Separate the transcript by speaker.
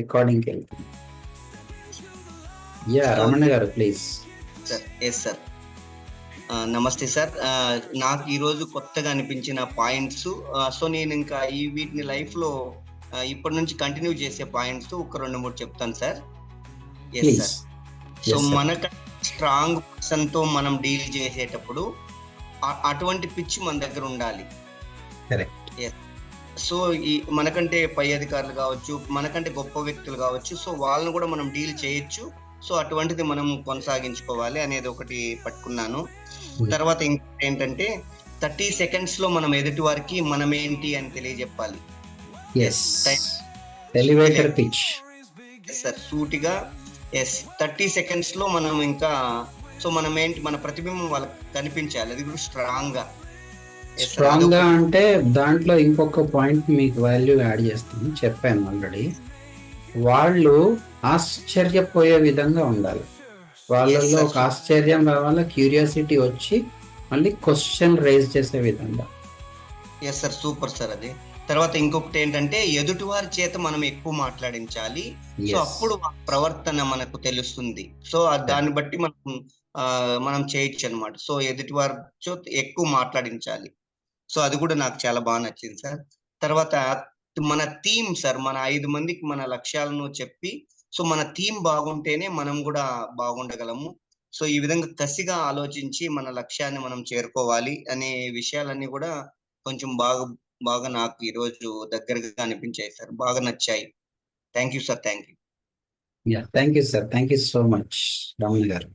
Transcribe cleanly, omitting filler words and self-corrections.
Speaker 1: రికార్డింగ్కి వెళ్తుంది.
Speaker 2: Hello
Speaker 1: Ramana garu please.
Speaker 2: Sir. Yes sir. నమస్తే sir. నాకు ఈరోజు కొత్తగా అనిపించిన పాయింట్స్, సో నేను ఇంకా వీటిని లైఫ్లో ఇప్పటి నుంచి కంటిన్యూ చేసే పాయింట్స్ ఒక 2-3 చెప్తాను sir. Yes
Speaker 1: please.
Speaker 2: Sir. So మనకు స్ట్రాంగ్ పర్సన్ తో మనం డీల్ చేసేటప్పుడు అటువంటి పిచ్ మన దగ్గర ఉండాలి.
Speaker 1: కరెక్ట్.
Speaker 2: సో మనకంటే పై అధికారులు కావచ్చు, మనకంటే గొప్ప వ్యక్తులు కావచ్చు, సో వాళ్ళని కూడా మనం డీల్ చేయొచ్చు. సో అటువంటిది మనం కొనసాగించుకోవాలి అనేది ఒకటి పట్టుకున్నాను. తర్వాత ఇంకోటి ఏంటంటే 30 seconds లో మనం ఎదుటి వారికి మనం ఏంటి అని తెలియజెప్పాలి.
Speaker 1: Elevator pitch
Speaker 2: sir. సూటిగా 30 seconds లో మనం ఇంకా సో మనం ఏంటి, మన ప్రతిబింబం వాళ్ళకి కనిపించాలి. అది కూడా స్ట్రాంగ్ గా
Speaker 1: అంటే దాంట్లో ఇంకొక పాయింట్ మీకు వాల్యూ యాడ్ చేస్తాను, చెప్పాను ఆల్రెడీ. వాళ్ళు ఆశ్చర్యపోయే విధంగా ఉండాలి. వాళ్ళల్లో ఒక ఆశ్చర్యం రావాల, క్యూరియాసిటీ వచ్చి మళ్ళీ క్వశ్చన్ రైజ్ చేసే విధంగా.
Speaker 2: Yes sir, super sir. అది తర్వాత ఇంకొకటి ఏంటంటే ఎదుటివారి చేత మనం ఎక్కువ మాట్లాడించాలి. సో అప్పుడు ప్రవర్తన మనకు తెలుస్తుంది. సో దాన్ని బట్టి మనం చేయొచ్చు అనమాట. సో ఎదుటివారి చేత ఎక్కువ మాట్లాడించాలి. సో అది కూడా నాకు చాలా బాగా నచ్చింది సార్. తర్వాత మన థీమ్ సార్, మన 5 మందికి మన లక్ష్యాలను చెప్పి, సో మన థీమ్ బాగుంటేనే మనం కూడా బాగుండగలము. సో ఈ విధంగా కసిగా ఆలోచించి మన లక్ష్యాన్ని మనం చేరుకోవాలి అనే విషయాలన్నీ కూడా కొంచెం బాగా నాకు ఈరోజు దగ్గరగా అనిపించాయి సార్, బాగా నచ్చాయి. Thank you sir. Thank you.
Speaker 1: Thank you sir. Thank you so much Ramana గారు.